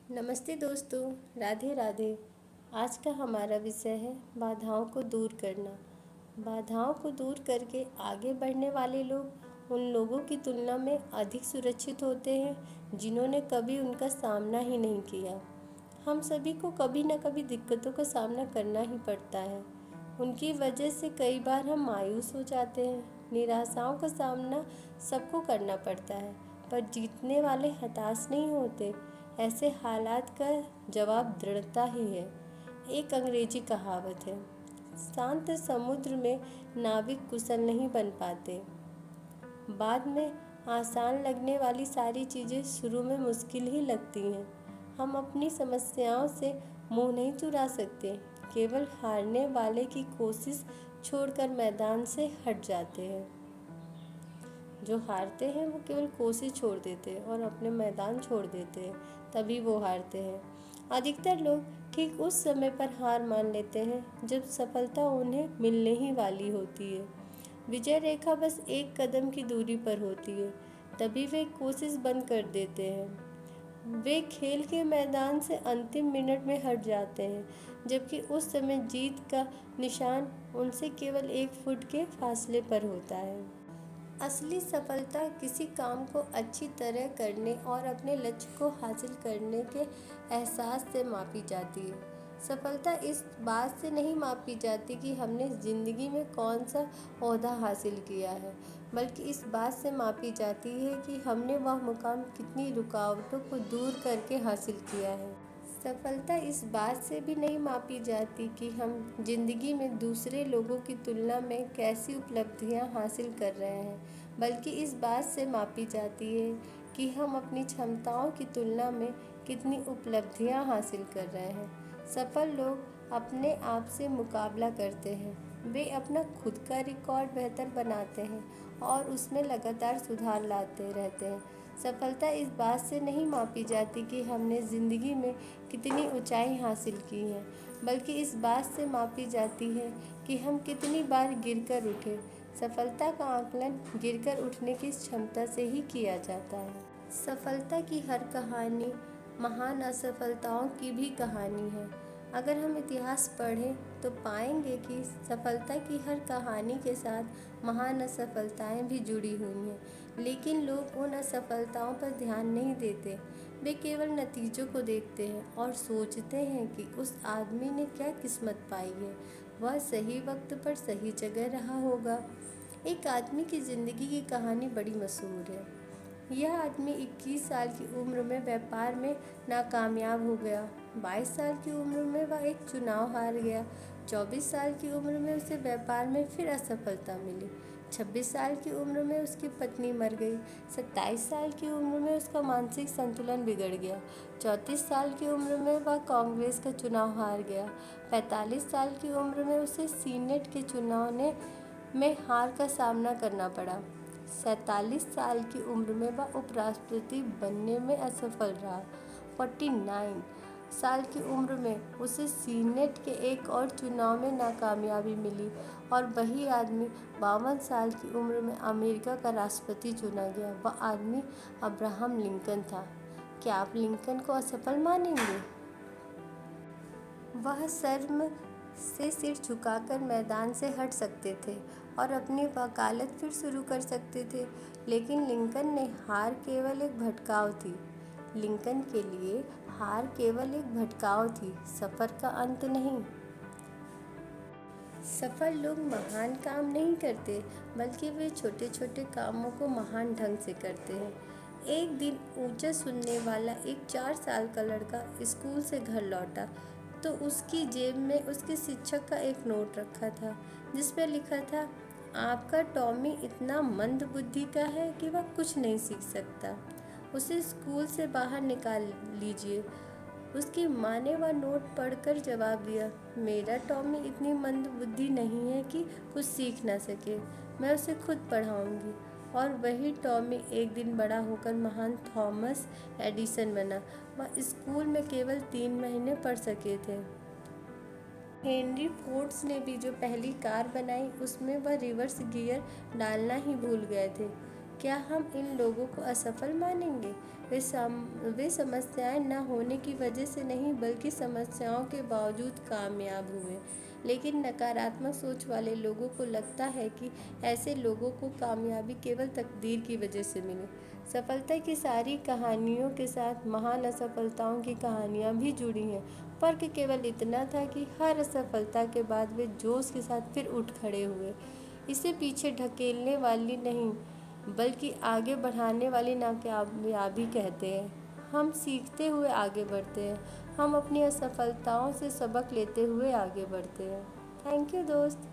नमस्ते दोस्तों, राधे राधे। आज का हमारा विषय है बाधाओं को दूर करना। बाधाओं को दूर करके आगे बढ़ने वाले लोग उन लोगों की तुलना में अधिक सुरक्षित होते हैं जिन्होंने कभी उनका सामना ही नहीं किया। हम सभी को कभी न कभी दिक्कतों का सामना करना ही पड़ता है। उनकी वजह से कई बार हम मायूस हो जाते हैं। निराशाओं का सामना सबको करना पड़ता है, पर जीतने वाले हताश नहीं होते। ऐसे हालात का जवाब दृढ़ता ही है। एक अंग्रेजी कहावत है, शांत समुद्र में नाविक कुशल नहीं बन पाते। बाद में आसान लगने वाली सारी चीज़ें शुरू में मुश्किल ही लगती हैं। हम अपनी समस्याओं से मुंह नहीं चुरा सकते, केवल हारने वाले की कोशिश छोड़कर मैदान से हट जाते हैं। जो हारते हैं वो केवल कोशिश छोड़ देते हैं और अपने मैदान छोड़ देते हैं, तभी वो हारते हैं। अधिकतर लोग ठीक उस समय पर हार मान लेते हैं जब सफलता उन्हें मिलने ही वाली होती है। विजय रेखा बस एक कदम की दूरी पर होती है, तभी वे कोशिश बंद कर देते हैं। वे खेल के मैदान से अंतिम मिनट में हट जाते हैं, जबकि उस समय जीत का निशान उनसे केवल 1 फुट के फासले पर होता है। असली सफलता किसी काम को अच्छी तरह करने और अपने लक्ष्य को हासिल करने के एहसास से मापी जाती है। सफलता इस बात से नहीं मापी जाती कि हमने ज़िंदगी में कौन सा ओहदा हासिल किया है, बल्कि इस बात से मापी जाती है कि हमने वह मुकाम कितनी रुकावटों को दूर करके हासिल किया है। सफलता इस बात से भी नहीं मापी जाती कि हम जिंदगी में दूसरे लोगों की तुलना में कैसी उपलब्धियां हासिल कर रहे हैं, बल्कि इस बात से मापी जाती है कि हम अपनी क्षमताओं की तुलना में कितनी उपलब्धियां हासिल कर रहे हैं। सफल लोग अपने आप से मुकाबला करते हैं। वे अपना खुद का रिकॉर्ड बेहतर बनाते हैं और उसमें लगातार सुधार लाते रहते हैं। सफलता इस बात से नहीं मापी जाती कि हमने ज़िंदगी में कितनी ऊंचाई हासिल की है, बल्कि इस बात से मापी जाती है कि हम कितनी बार गिरकर उठे। सफलता का आकलन गिरकर उठने की क्षमता से ही किया जाता है। सफलता की हर कहानी महान असफलताओं की भी कहानी है। अगर हम इतिहास पढ़ें तो पाएंगे कि सफलता की हर कहानी के साथ महान असफलताएं भी जुड़ी हुई हैं, लेकिन लोग उन असफलताओं पर ध्यान नहीं देते। वे केवल नतीजों को देखते हैं और सोचते हैं कि उस आदमी ने क्या किस्मत पाई है, वह सही वक्त पर सही जगह रहा होगा। एक आदमी की ज़िंदगी की कहानी बड़ी मशहूर है। यह आदमी 21 साल की उम्र में व्यापार में नाकामयाब हो गया। 22 साल की उम्र में वह एक चुनाव हार गया। 24 साल की उम्र में उसे व्यापार में फिर असफलता मिली। 26 साल की उम्र में उसकी पत्नी मर गई। 27 साल की उम्र में उसका मानसिक संतुलन बिगड़ गया। 34 साल की उम्र में वह कांग्रेस का चुनाव हार गया। 45 साल की उम्र में उसे सीनेट के चुनाव में हार का सामना करना पड़ा। 47 साल की उम्र में वह उपराष्ट्रपति बनने में असफल रहा। 49 साल की उम्र में उसे सीनेट के एक और चुनाव में नाकामयाबी मिली और वही आदमी 52 साल की उम्र में अमेरिका का राष्ट्रपति चुना गया। वह आदमी अब्राहम लिंकन था। क्या आप लिंकन को असफल मानेंगे? वह शर्म से सिर झुकाकर मैदान से हट सकते थे और अपनी वकालत फिर शुरू कर सकते थे, लेकिन लिंकन ने हार केवल एक भटकाव थी। लिंकन के लिए हार केवल एक भटकाव थी, सफ़र का अंत नहीं। सफल लोग महान काम नहीं करते, बल्कि वे छोटे छोटे कामों को महान ढंग से करते हैं। एक दिन ऊंचा सुनने वाला एक 4 साल का लड़का स्कूल से घर लौटा तो उसकी जेब में उसके शिक्षक का एक नोट रखा था, जिस पर लिखा था, आपका टॉमी इतना मंद बुद्धि का है कि वह कुछ नहीं सीख सकता। उसे स्कूल से बाहर निकाल लीजिए। उसकी माँ ने वह नोट पढ़कर जवाब दिया, मेरा टॉमी इतनी मंद बुद्धि नहीं है कि कुछ सीख ना सके, मैं उसे खुद पढ़ाऊंगी। और वही टॉमी एक दिन बड़ा होकर महान थॉमस एडिसन बना। वह स्कूल में केवल 3 महीने पढ़ सके थे। हेनरी फोर्ड्स ने भी जो पहली कार बनाई उसमें वह रिवर्स गियर डालना ही भूल गए थे। क्या हम इन लोगों को असफल मानेंगे? वे समस्याएं न होने की वजह से नहीं बल्कि समस्याओं के बावजूद कामयाब हुए। लेकिन नकारात्मक सोच वाले लोगों को लगता है कि ऐसे लोगों को कामयाबी केवल तकदीर की वजह से मिली। सफलता की सारी कहानियों के साथ महान असफलताओं की कहानियाँ भी जुड़ी हैं। फर्क केवल इतना था कि हर असफलता के बाद वे जोश के साथ फिर उठ खड़े हुए। इसे पीछे ढकेलने वाली नहीं बल्कि आगे बढ़ाने वाली नाकामयाबी कहते हैं। हम सीखते हुए आगे बढ़ते हैं। हम अपनी असफलताओं से सबक लेते हुए आगे बढ़ते हैं। थैंक यू दोस्त।